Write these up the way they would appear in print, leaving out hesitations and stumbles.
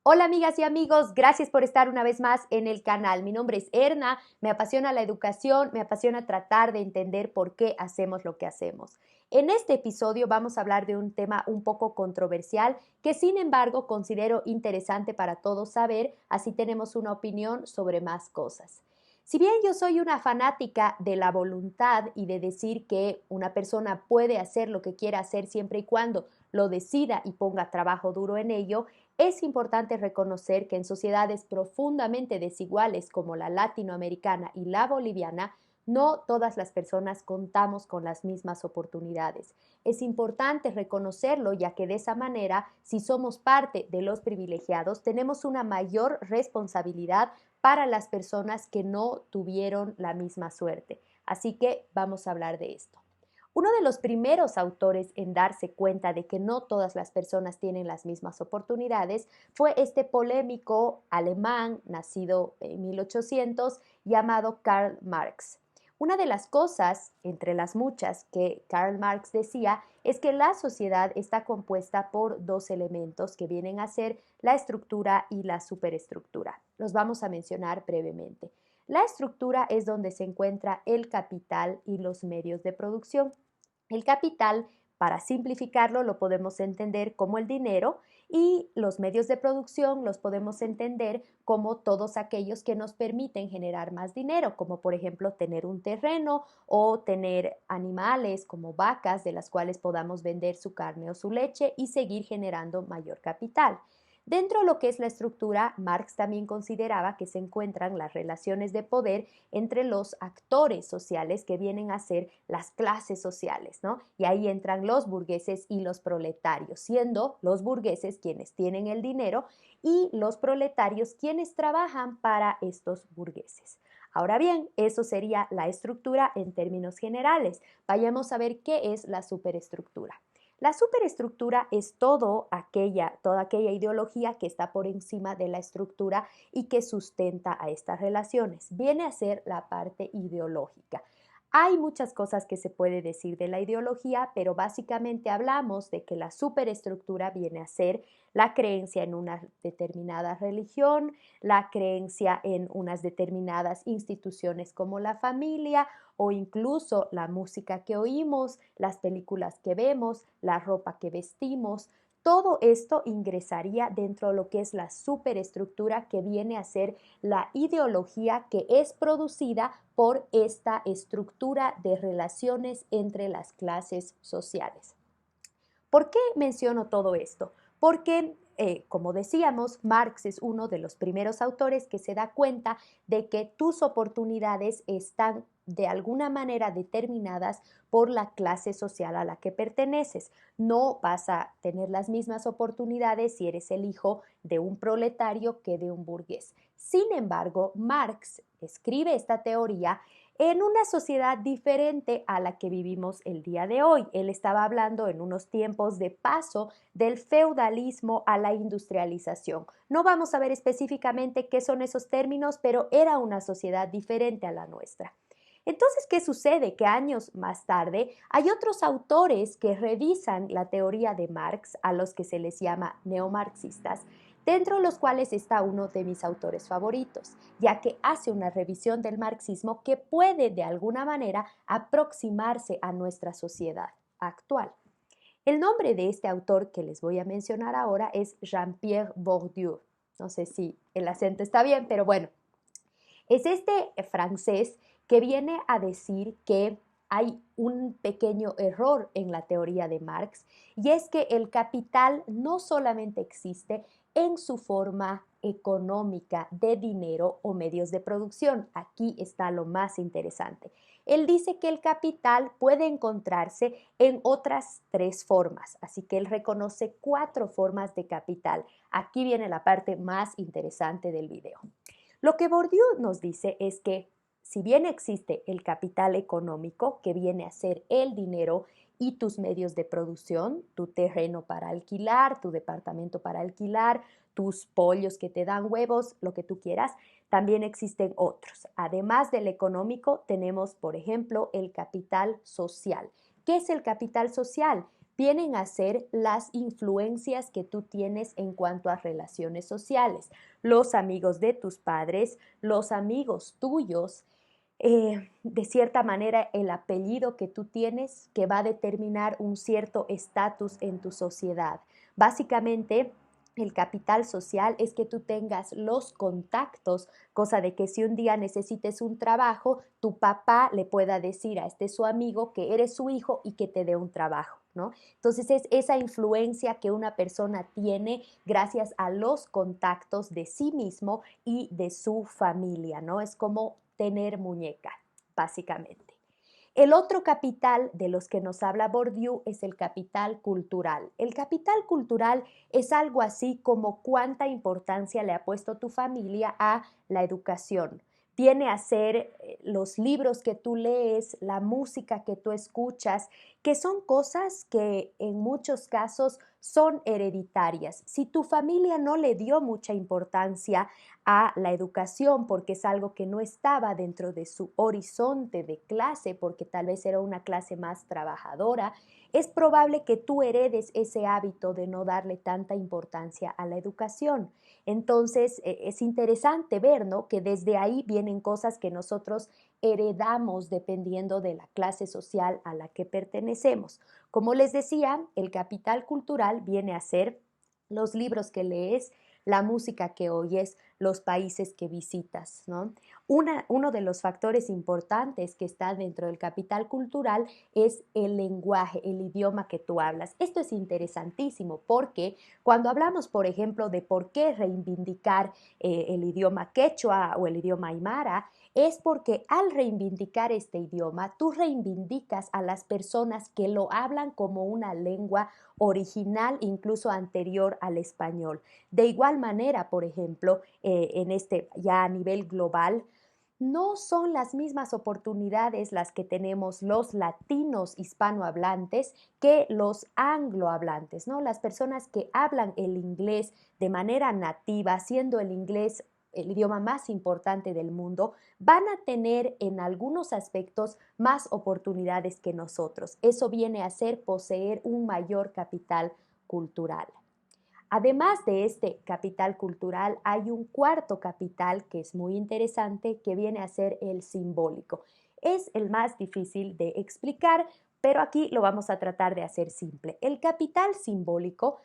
Hola amigas y amigos, gracias por estar una vez más en el canal. Mi nombre es Erna, me apasiona la educación, me apasiona tratar de entender por qué hacemos lo que hacemos. En este episodio vamos a hablar de un tema un poco controversial que sin embargo considero interesante para todos saber, así tenemos una opinión sobre más cosas. Si bien yo soy una fanática de la voluntad y de decir que una persona puede hacer lo que quiera hacer siempre y cuando lo decida y ponga trabajo duro en ello, es importante reconocer que en sociedades profundamente desiguales como la latinoamericana y la boliviana, no todas las personas contamos con las mismas oportunidades. Es importante reconocerlo, ya que de esa manera, si somos parte de los privilegiados, tenemos una mayor responsabilidad para las personas que no tuvieron la misma suerte. Así que vamos a hablar de esto. Uno de los primeros autores en darse cuenta de que no todas las personas tienen las mismas oportunidades fue este polémico alemán nacido en 1800 llamado Karl Marx. Una de las cosas, entre las muchas, que Karl Marx decía es que la sociedad está compuesta por dos elementos que vienen a ser la estructura y la superestructura. Los vamos a mencionar brevemente. La estructura es donde se encuentra el capital y los medios de producción. El capital, para simplificarlo, lo podemos entender como el dinero y los medios de producción los podemos entender como todos aquellos que nos permiten generar más dinero, como por ejemplo tener un terreno o tener animales como vacas de las cuales podamos vender su carne o su leche y seguir generando mayor capital. Dentro de lo que es la estructura, Marx también consideraba que se encuentran las relaciones de poder entre los actores sociales que vienen a ser las clases sociales, ¿no? Y ahí entran los burgueses y los proletarios, siendo los burgueses quienes tienen el dinero y los proletarios quienes trabajan para estos burgueses. Ahora bien, eso sería la estructura en términos generales. Vayamos a ver qué es la superestructura. La superestructura es toda aquella ideología que está por encima de la estructura y que sustenta a estas relaciones. Viene a ser la parte ideológica. Hay muchas cosas que se puede decir de la ideología, pero básicamente hablamos de que la superestructura viene a ser la creencia en una determinada religión, la creencia en unas determinadas instituciones como la familia o incluso la música que oímos, las películas que vemos, la ropa que vestimos. Todo esto ingresaría dentro de lo que es la superestructura que viene a ser la ideología que es producida por esta estructura de relaciones entre las clases sociales. ¿Por qué menciono todo esto? Porque, como decíamos, Marx es uno de los primeros autores que se da cuenta de que tus oportunidades están de alguna manera determinadas por la clase social a la que perteneces. No vas a tener las mismas oportunidades si eres el hijo de un proletario que de un burgués. Sin embargo, Marx escribe esta teoría en una sociedad diferente a la que vivimos el día de hoy. Él estaba hablando en unos tiempos de paso del feudalismo a la industrialización. No vamos a ver específicamente qué son esos términos, pero era una sociedad diferente a la nuestra. Entonces, ¿qué sucede? Que años más tarde hay otros autores que revisan la teoría de Marx, a los que se les llama neomarxistas, dentro de los cuales está uno de mis autores favoritos, ya que hace una revisión del marxismo que puede de alguna manera aproximarse a nuestra sociedad actual. El nombre de este autor que les voy a mencionar ahora es Jean-Pierre Bourdieu. No sé si el acento está bien, pero bueno, es este francés que viene a decir que hay un pequeño error en la teoría de Marx, y es que el capital no solamente existe en su forma económica de dinero o medios de producción. Aquí está lo más interesante. Él dice que el capital puede encontrarse en otras tres formas, así que él reconoce cuatro formas de capital. Aquí viene la parte más interesante del video. Lo que Bourdieu nos dice es que si bien existe el capital económico, que viene a ser el dinero y tus medios de producción, tu terreno para alquilar, tu departamento para alquilar, tus pollos que te dan huevos, lo que tú quieras, también existen otros. Además del económico, tenemos, por ejemplo, el capital social. ¿Qué es el capital social? vienen a ser las influencias que tú tienes en cuanto a relaciones sociales. Los amigos de tus padres, los amigos tuyos, de cierta manera el apellido que tú tienes que va a determinar un cierto estatus en tu sociedad. Básicamente, el capital social es que tú tengas los contactos, cosa de que si un día necesites un trabajo, tu papá le pueda decir a este su amigo que eres su hijo y que te dé un trabajo, ¿no? Entonces es esa influencia que una persona tiene gracias a los contactos de sí mismo y de su familia, ¿no? Es como tener muñeca, básicamente. El otro capital de los que nos habla Bourdieu es el capital cultural. El capital cultural es algo así como cuánta importancia le ha puesto tu familia a la educación. Viene a ser los libros que tú lees, la música que tú escuchas, que son cosas que en muchos casos son hereditarias. Si tu familia no le dio mucha importancia a la educación porque es algo que no estaba dentro de su horizonte de clase, porque tal vez era una clase más trabajadora, es probable que tú heredes ese hábito de no darle tanta importancia a la educación. Entonces, es interesante ver, ¿no?, que desde ahí vienen cosas que nosotros heredamos dependiendo de la clase social a la que pertenecemos. Como les decía, el capital cultural viene a ser los libros que lees, la música que oyes, los países que visitas, ¿no? Uno de los factores importantes que está dentro del capital cultural es el lenguaje, el idioma que tú hablas. Esto es interesantísimo porque cuando hablamos, por ejemplo, de por qué reivindicar el idioma quechua o el idioma aymara, es porque al reivindicar este idioma, tú reivindicas a las personas que lo hablan como una lengua original, incluso anterior al español. De igual manera, por ejemplo, en este ya a nivel global, no son las mismas oportunidades las que tenemos los latinos hispanohablantes que los anglohablantes, ¿no? Las personas que hablan el inglés de manera nativa, siendo el inglés el idioma más importante del mundo, van a tener en algunos aspectos más oportunidades que nosotros. Eso viene a ser poseer un mayor capital cultural. Además de este capital cultural, hay un cuarto capital que es muy interesante, que viene a ser el simbólico. Es el más difícil de explicar, pero aquí lo vamos a tratar de hacer simple. El capital simbólico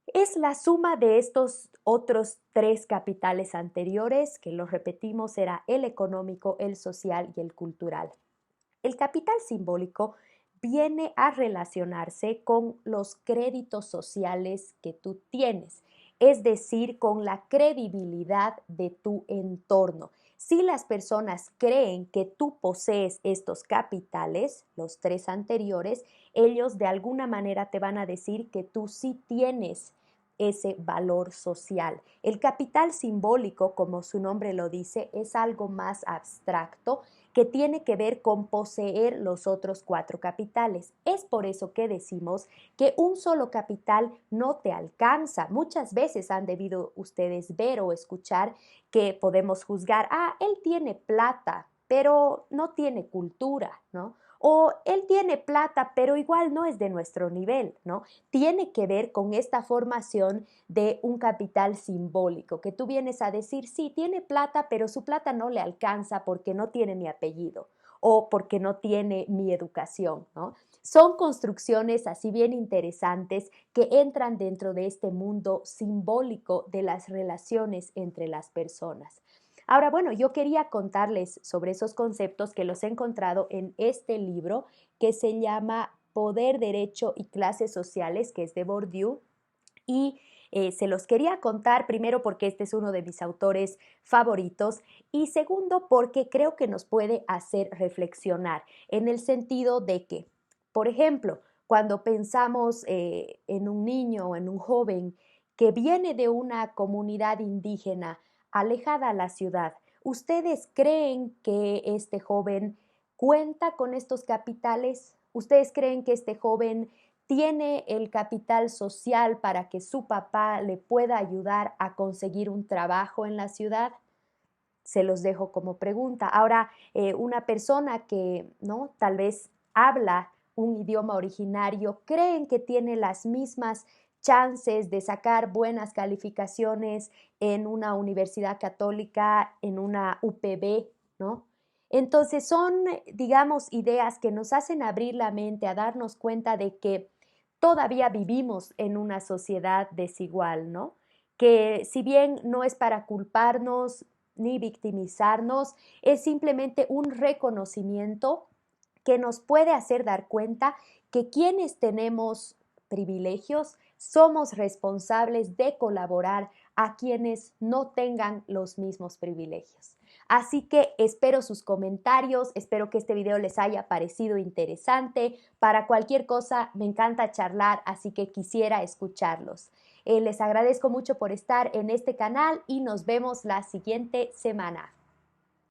es la suma de estos otros tres capitales anteriores, que los repetimos, era el económico, el social y el cultural. El capital simbólico viene a relacionarse con los créditos sociales que tú tienes, es decir, con la credibilidad de tu entorno. Si las personas creen que tú posees estos capitales, los tres anteriores, ellos de alguna manera te van a decir que tú sí tienes ese valor social. El capital simbólico, como su nombre lo dice, es algo más abstracto que tiene que ver con poseer los otros cuatro capitales. Es por eso que decimos que un solo capital no te alcanza. Muchas veces han debido ustedes ver o escuchar que podemos juzgar, él tiene plata, pero no tiene cultura, ¿no? O él tiene plata, pero igual no es de nuestro nivel, ¿no? Tiene que ver con esta formación de un capital simbólico, que tú vienes a decir, sí, tiene plata, pero su plata no le alcanza porque no tiene mi apellido o porque no tiene mi educación, ¿no? Son construcciones así bien interesantes que entran dentro de este mundo simbólico de las relaciones entre las personas. Ahora, bueno, yo quería contarles sobre esos conceptos que los he encontrado en este libro que se llama Poder, Derecho y Clases Sociales, que es de Bourdieu, y se los quería contar primero porque este es uno de mis autores favoritos y segundo porque creo que nos puede hacer reflexionar en el sentido de que, por ejemplo, cuando pensamos en un niño o en un joven que viene de una comunidad indígena alejada a la ciudad, ¿ustedes creen que este joven cuenta con estos capitales? ¿Ustedes creen que este joven tiene el capital social para que su papá le pueda ayudar a conseguir un trabajo en la ciudad? Se los dejo como pregunta. Ahora, una persona que, ¿no?, tal vez habla un idioma originario creen que tiene las mismas chances de sacar buenas calificaciones en una universidad católica, en una UPB, ¿no? Entonces son, digamos, ideas que nos hacen abrir la mente a darnos cuenta de que todavía vivimos en una sociedad desigual, ¿no? Que si bien no es para culparnos ni victimizarnos, es simplemente un reconocimiento que nos puede hacer dar cuenta que quienes tenemos privilegios somos responsables de colaborar a quienes no tengan los mismos privilegios. Así que espero sus comentarios, espero que este video les haya parecido interesante. Para cualquier cosa me encanta charlar, así que quisiera escucharlos. Les agradezco mucho por estar en este canal y nos vemos la siguiente semana.